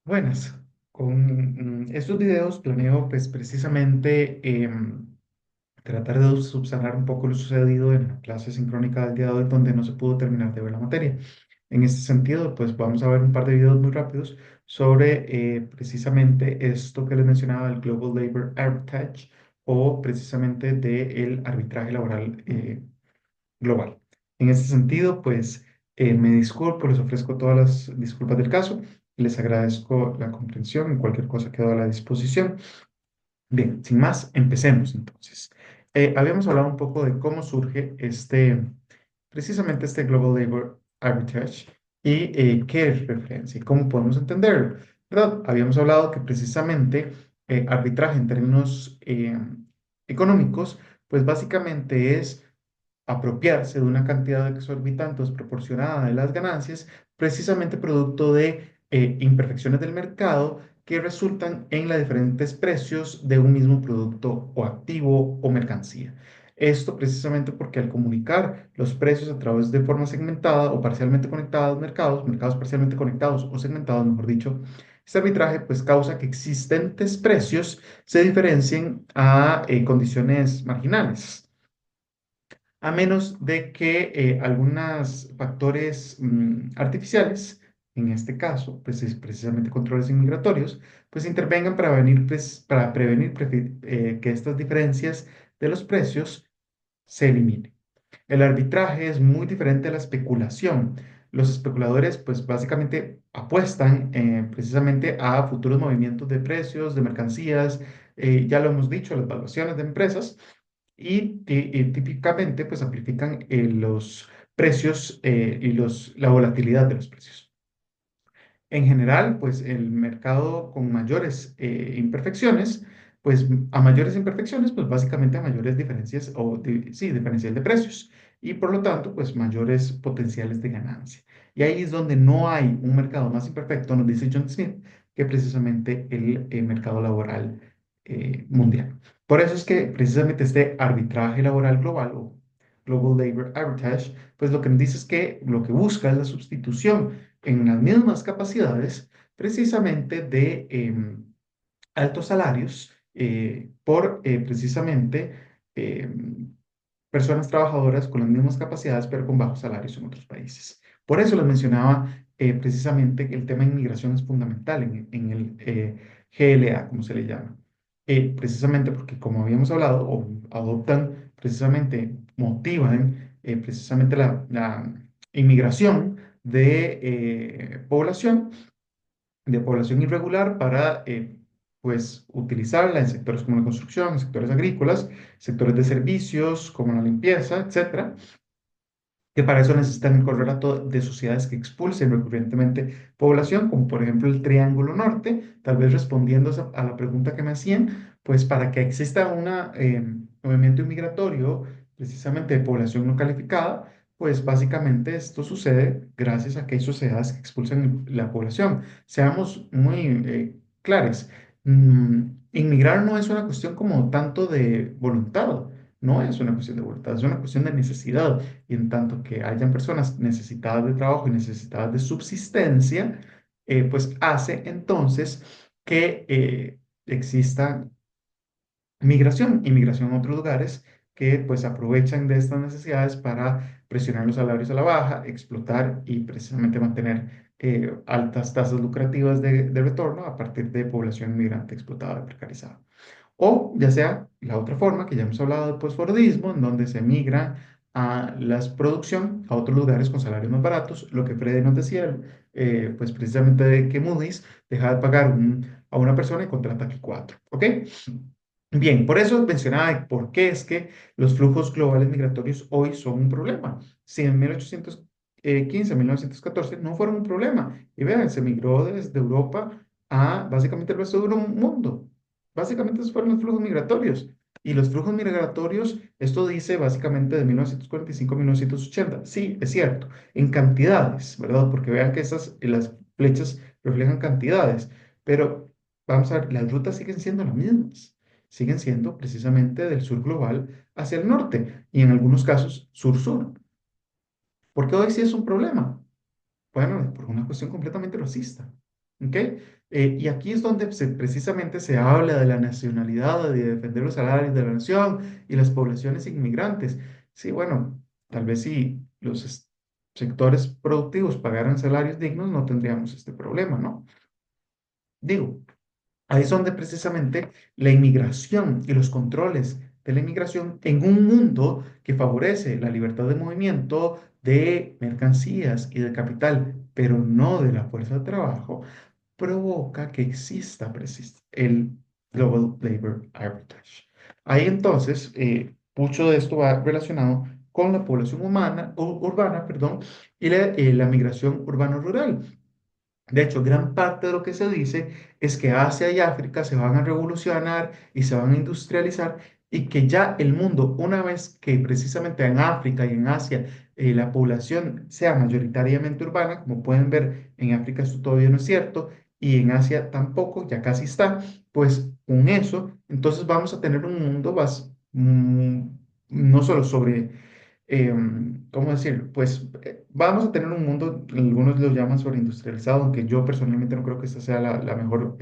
Buenas. Con estos videos planeo pues precisamente tratar de subsanar un poco lo sucedido en la clase sincrónica del día de hoy donde no se pudo terminar de ver la materia. En este sentido, pues vamos a ver un par de videos muy rápidos sobre precisamente esto que les mencionaba, el Global Labor Arbitrage o precisamente del arbitraje laboral global. En este sentido, pues me disculpo, les ofrezco todas las disculpas del caso, les agradezco la comprensión en cualquier cosa quedo a la disposición. Bien, sin más, empecemos entonces. Habíamos hablado un poco de cómo surge precisamente este Global Labor Arbitrage y qué es referencia y cómo podemos entenderlo, ¿verdad? Habíamos hablado que precisamente arbitraje en términos económicos, pues básicamente es apropiarse de una cantidad exorbitante o desproporcionada de las ganancias, precisamente producto de imperfecciones del mercado que resultan en los diferentes precios de un mismo producto o activo o mercancía. Esto precisamente porque al comunicar los precios a través de forma segmentada o parcialmente conectada a los mercados, mercados parcialmente conectados o segmentados, mejor dicho, este arbitraje pues causa que existentes precios se diferencien a condiciones marginales a menos de que algunos factores artificiales, en este caso, pues es precisamente controles inmigratorios, pues intervengan para prevenir que estas diferencias de los precios se eliminen. El arbitraje es muy diferente a la especulación. Los especuladores, pues básicamente apuestan precisamente a futuros movimientos de precios, de mercancías, ya lo hemos dicho, las valuaciones de empresas y típicamente pues amplifican los precios la volatilidad de los precios. En general, pues el mercado con mayores imperfecciones, pues a mayores imperfecciones, pues básicamente a mayores diferencias sí, diferencial de precios y por lo tanto, pues mayores potenciales de ganancia. Y ahí es donde no hay un mercado más imperfecto, nos dice John Smith, que precisamente el mercado laboral mundial. Por eso es que precisamente este arbitraje laboral global o Global Labor Arbitrage, pues lo que nos dice es que lo que busca es la sustitución en las mismas capacidades precisamente de altos salarios por precisamente personas trabajadoras con las mismas capacidades pero con bajos salarios en otros países. Por eso les mencionaba precisamente que el tema de inmigración es fundamental en el GLA, como se le llama. Precisamente porque, como habíamos hablado, adoptan precisamente, motivan precisamente la inmigración de población irregular para pues utilizarla en sectores como la construcción, en sectores agrícolas, sectores de servicios como la limpieza, etcétera, que para eso necesitan el correlato de sociedades que expulsen recurrentemente población, como por ejemplo el Triángulo Norte, tal vez respondiendo a la pregunta que me hacían, pues para que exista un movimiento inmigratorio precisamente de población no calificada, pues básicamente esto sucede gracias a que hay sociedades que expulsan la población. Seamos muy claros, inmigrar no es una cuestión como tanto de voluntad, no es una cuestión de voluntad, es una cuestión de necesidad. Y en tanto que hayan personas necesitadas de trabajo y necesitadas de subsistencia, pues hace entonces que exista inmigración a otros lugares que pues aprovechan de estas necesidades para presionar los salarios a la baja, explotar y precisamente mantener altas tasas lucrativas de retorno a partir de población inmigrante explotada y precarizada. O ya sea la otra forma, que ya hemos hablado del posfordismo, en donde se migra a la producción a otros lugares con salarios más baratos, lo que Freddy nos decía, pues precisamente de que Moody's deja de pagar a una persona y contrata aquí cuatro, ¿ok? Bien, por eso mencionaba por qué es que los flujos globales migratorios hoy son un problema. Si en 1815, 1914 no fueron un problema. Y vean, se migró desde Europa a básicamente el resto del mundo. Básicamente esos fueron los flujos migratorios. Y los flujos migratorios, esto dice básicamente de 1945 a 1980. Sí, es cierto, en cantidades, ¿verdad? Porque vean que las flechas reflejan cantidades. Pero vamos a ver, las rutas siguen siendo las mismas, siguen siendo precisamente del sur global hacia el norte y en algunos casos sur-sur. ¿Por qué hoy sí es un problema? Bueno, por una cuestión completamente racista. ¿Ok? Y aquí es donde precisamente se habla de la nacionalidad, de defender los salarios de la nación y las poblaciones inmigrantes. Sí, bueno, tal vez si los sectores productivos pagaran salarios dignos, no tendríamos este problema, ¿no? Digo, ahí es donde precisamente la inmigración y los controles de la inmigración en un mundo que favorece la libertad de movimiento de mercancías y de capital, pero no de la fuerza de trabajo, provoca que exista el Global Labor Arbitrage. Ahí entonces, mucho de esto va relacionado con la población urbana, perdón, y la migración urbano-rural. De hecho, gran parte de lo que se dice es que Asia y África se van a revolucionar y se van a industrializar y que ya el mundo, una vez que precisamente en África y en Asia la población sea mayoritariamente urbana, como pueden ver, en África esto todavía no es cierto y en Asia tampoco, ya casi está, pues con eso, entonces vamos a tener un mundo no solo sobre ¿cómo decir? Pues vamos a tener un mundo, algunos lo llaman sobreindustrializado, aunque yo personalmente no creo que esta sea la mejor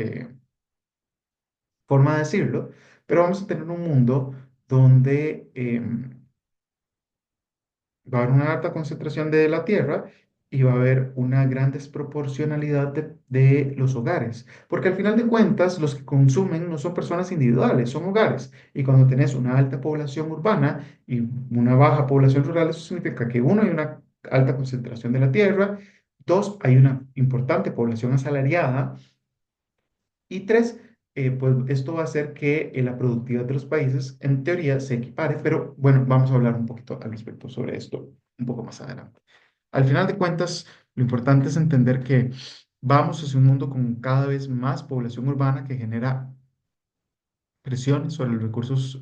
forma de decirlo, pero vamos a tener un mundo donde va a haber una alta concentración de la tierra y va a haber una gran desproporcionalidad de los hogares, porque al final de cuentas los que consumen no son personas individuales, son hogares. Y cuando tenés una alta población urbana y una baja población rural, eso significa que uno, hay una alta concentración de la tierra, dos, hay una importante población asalariada y tres, pues esto va a hacer que la productividad de los países en teoría se equipare, pero bueno, vamos a hablar un poquito al respecto sobre esto un poco más adelante. Al final de cuentas, lo importante es entender que vamos hacia un mundo con cada vez más población urbana que genera presiones sobre los recursos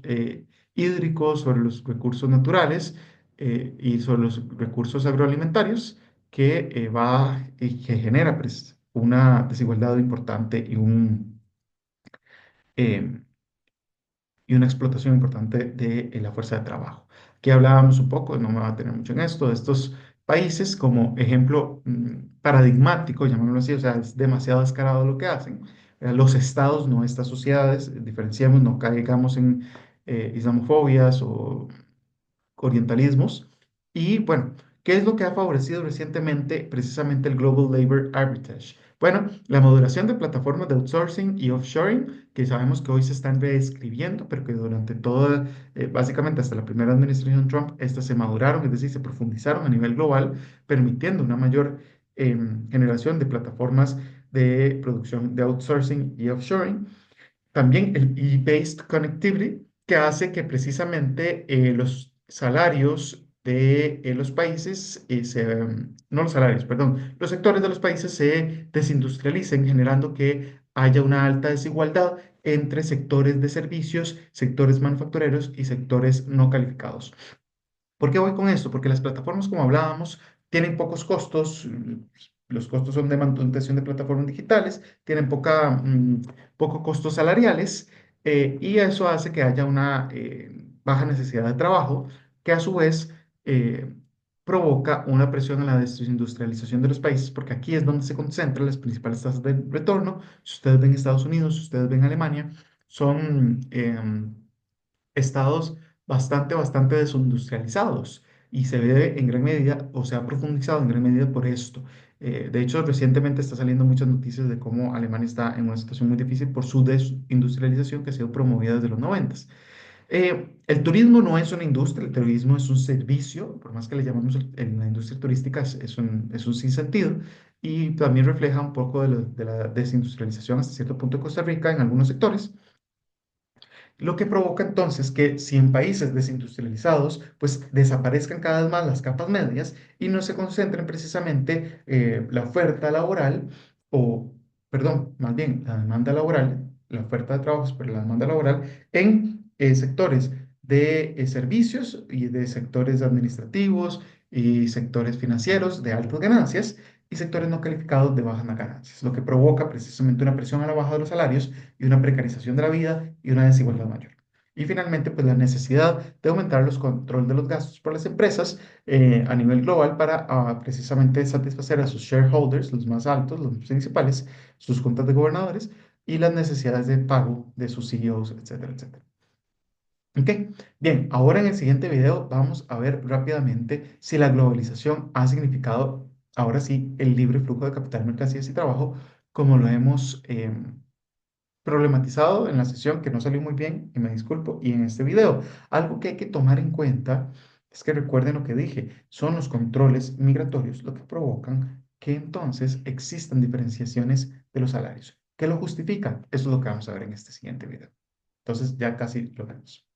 hídricos, sobre los recursos naturales y sobre los recursos agroalimentarios que genera pues, una desigualdad importante eh, y una explotación importante de la fuerza de trabajo. Aquí hablábamos un poco, no me va a tener mucho en esto, de estos países como ejemplo paradigmático, llamémoslo así, o sea, es demasiado descarado lo que hacen. Los estados, no estas sociedades, diferenciemos, no caigamos en islamofobias o orientalismos. Y bueno, ¿qué es lo que ha favorecido recientemente precisamente el Global Labor Arbitrage? Bueno, la moderación de plataformas de outsourcing y offshoring, que sabemos que hoy se están reescribiendo, pero que durante toda, básicamente hasta la primera administración Trump, estas se maduraron, es decir, se profundizaron a nivel global, permitiendo una mayor generación de plataformas de producción de outsourcing y offshoring. También el E-Based Connectivity, que hace que precisamente los salarios de los países, no los salarios, perdón, los sectores de los países se desindustrialicen, generando que haya una alta desigualdad entre sectores de servicios, sectores manufactureros y sectores no calificados. ¿Por qué voy con esto? Porque las plataformas, como hablábamos, tienen pocos costos. Los costos son de manutención de plataformas digitales, tienen poco costos salariales y eso hace que haya una baja necesidad de trabajo, que a su vez eh, provoca una presión en la desindustrialización de los países, porque aquí es donde se concentran las principales tasas de retorno. Si ustedes ven Estados Unidos, si ustedes ven Alemania, son estados bastante desindustrializados y se ve en gran medida o se ha profundizado en gran medida por esto. De hecho, recientemente está saliendo muchas noticias de cómo Alemania está en una situación muy difícil por su desindustrialización que ha sido promovida desde los 90. El turismo no es una industria, el turismo es un servicio, por más que le llamamos en la industria turística, es un sinsentido y también refleja un poco de la desindustrialización hasta cierto punto de Costa Rica en algunos sectores. Lo que provoca entonces que si en países desindustrializados, pues desaparezcan cada vez más las capas medias y no se concentren precisamente la oferta laboral o, perdón, más bien la demanda laboral, la oferta de trabajos, pero la demanda laboral en sectores de servicios y de sectores administrativos y sectores financieros de altas ganancias y sectores no calificados de bajas ganancias, lo que provoca precisamente una presión a la baja de los salarios y una precarización de la vida y una desigualdad mayor. Y finalmente, pues la necesidad de aumentar los control de los gastos por las empresas a nivel global para precisamente satisfacer a sus shareholders, los más altos, los principales, sus juntas de gobernadores y las necesidades de pago de sus CEOs, etcétera, etcétera. Ok, bien, ahora en el siguiente video vamos a ver rápidamente si la globalización ha significado, ahora sí, el libre flujo de capital, mercancías y trabajo, como lo hemos problematizado en la sesión que no salió muy bien, y me disculpo, y en este video. Algo que hay que tomar en cuenta es que recuerden lo que dije, son los controles migratorios lo que provocan que entonces existan diferenciaciones de los salarios. ¿Qué lo justifica? Eso es lo que vamos a ver en este siguiente video. Entonces ya casi lo vemos.